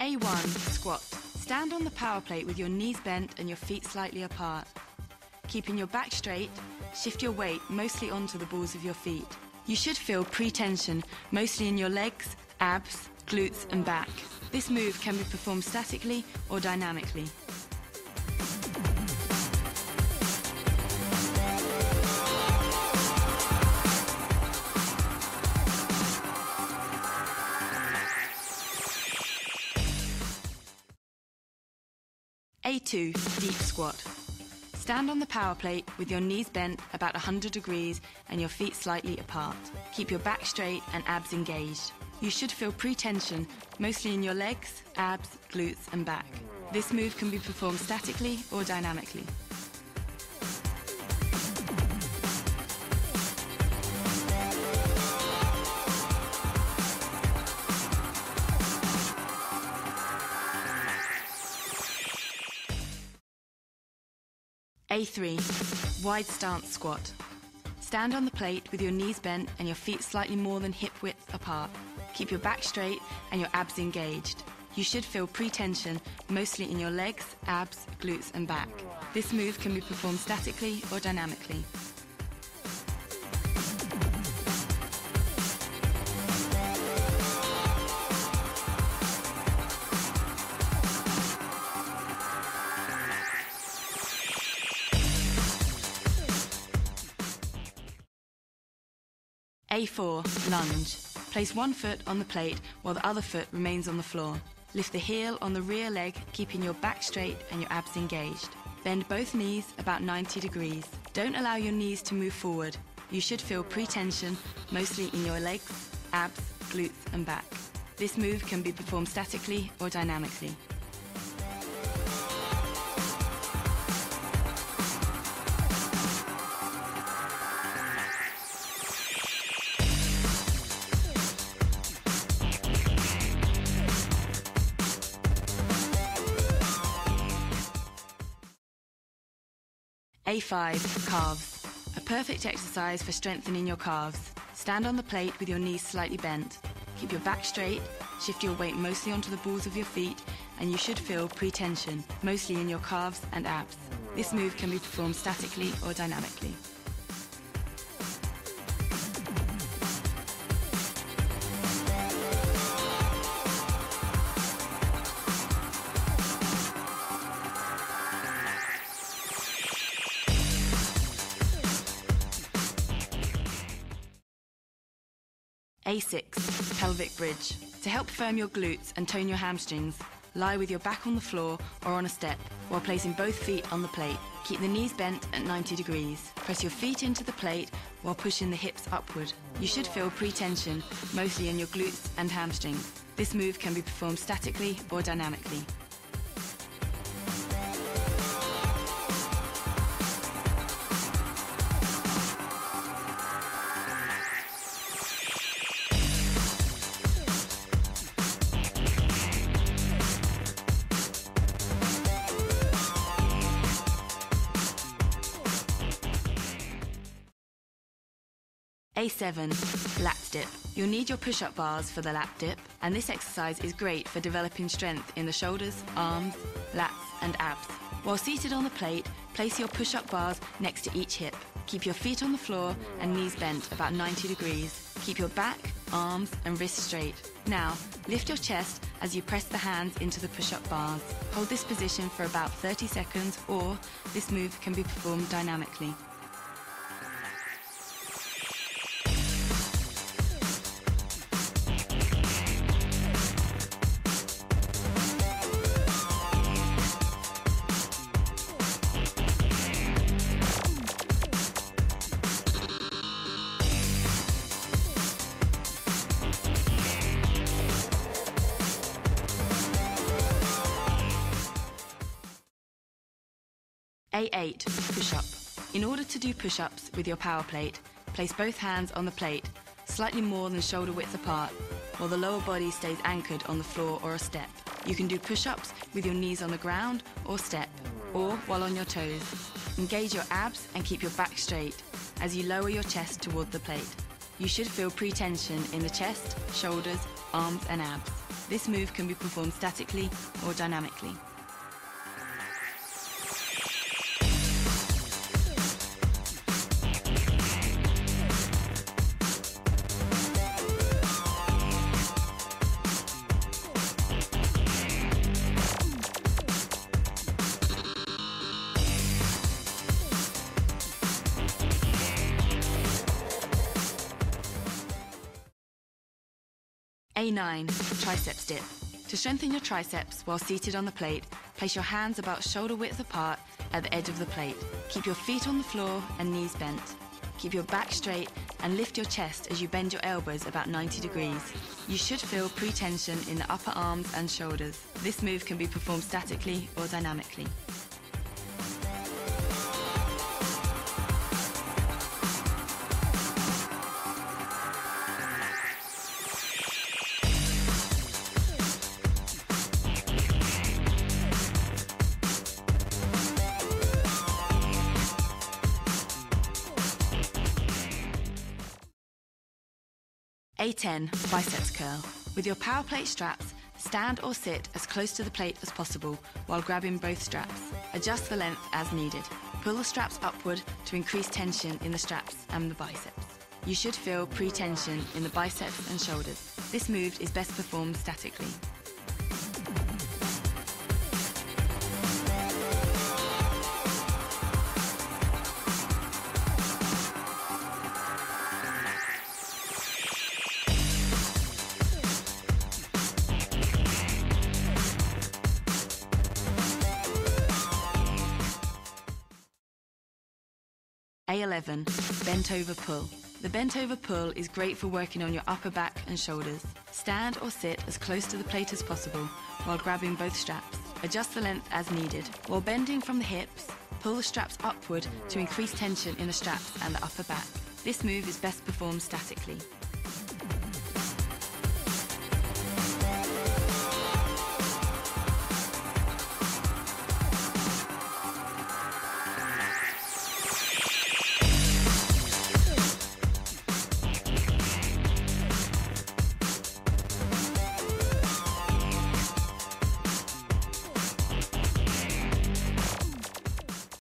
A1, squat. Stand on the power plate with your knees bent and your feet slightly apart. Keeping your back straight, shift your weight mostly onto the balls of your feet. You should feel pre-tension, mostly in your legs, abs, glutes and back. This move can be performed statically or dynamically. A2, deep squat. Stand on the power plate with your knees bent about 100 degrees and your feet slightly apart. Keep your back straight and abs engaged. You should feel pre-tension, mostly in your legs, abs, glutes and back. This move can be performed statically or dynamically. A3, wide stance squat. Stand on the plate with your knees bent and your feet slightly more than hip width apart. Keep your back straight and your abs engaged. You should feel pre-tension, mostly in your legs, abs, glutes and back. This move can be performed statically or dynamically. A4, lunge. Place one foot on the plate while the other foot remains on the floor. Lift the heel on the rear leg, keeping your back straight and your abs engaged. Bend both knees about 90 degrees. Don't allow your knees to move forward. You should feel pre-tension, mostly in your legs, abs, glutes and back. This move can be performed statically or dynamically. A5, calves. A perfect exercise for strengthening your calves. Stand on the plate with your knees slightly bent. Keep your back straight, shift your weight mostly onto the balls of your feet, and you should feel pre-tension, mostly in your calves and abs. This move can be performed statically or dynamically. A6, pelvic bridge. To help firm your glutes and tone your hamstrings, lie with your back on the floor or on a step while placing both feet on the plate. Keep the knees bent at 90 degrees. Press your feet into the plate while pushing the hips upward. You should feel pre-tension, mostly in your glutes and hamstrings. This move can be performed statically or dynamically. A7, lat dip. You'll need your push-up bars for the lat dip, and this exercise is great for developing strength in the shoulders, arms, lats and abs. While seated on the plate, place your push-up bars next to each hip. Keep your feet on the floor and knees bent about 90 degrees. Keep your back, arms and wrists straight. Now, lift your chest as you press the hands into the push-up bars. Hold this position for about 30 seconds, or this move can be performed dynamically. A8, push-up. In order to do push-ups with your power plate, place both hands on the plate, slightly more than shoulder width apart, while the lower body stays anchored on the floor or a step. You can do push-ups with your knees on the ground or step, or while on your toes. Engage your abs and keep your back straight as you lower your chest toward the plate. You should feel pre-tension in the chest, shoulders, arms and abs. This move can be performed statically or dynamically. A9, triceps dip. To strengthen your triceps while seated on the plate, place your hands about shoulder width apart at the edge of the plate. Keep your feet on the floor and knees bent. Keep your back straight and lift your chest as you bend your elbows about 90 degrees. You should feel pre-tension in the upper arms and shoulders. This move can be performed statically or dynamically. A10, biceps curl. With your power plate straps, stand or sit as close to the plate as possible while grabbing both straps. Adjust the length as needed. Pull the straps upward to increase tension in the straps and the biceps. You should feel pre-tension in the biceps and shoulders. This move is best performed statically. A11, bent over pull. The bent over pull is great for working on your upper back and shoulders. Stand or sit as close to the plate as possible while grabbing both straps. Adjust the length as needed. While bending from the hips, pull the straps upward to increase tension in the straps and the upper back. This move is best performed statically.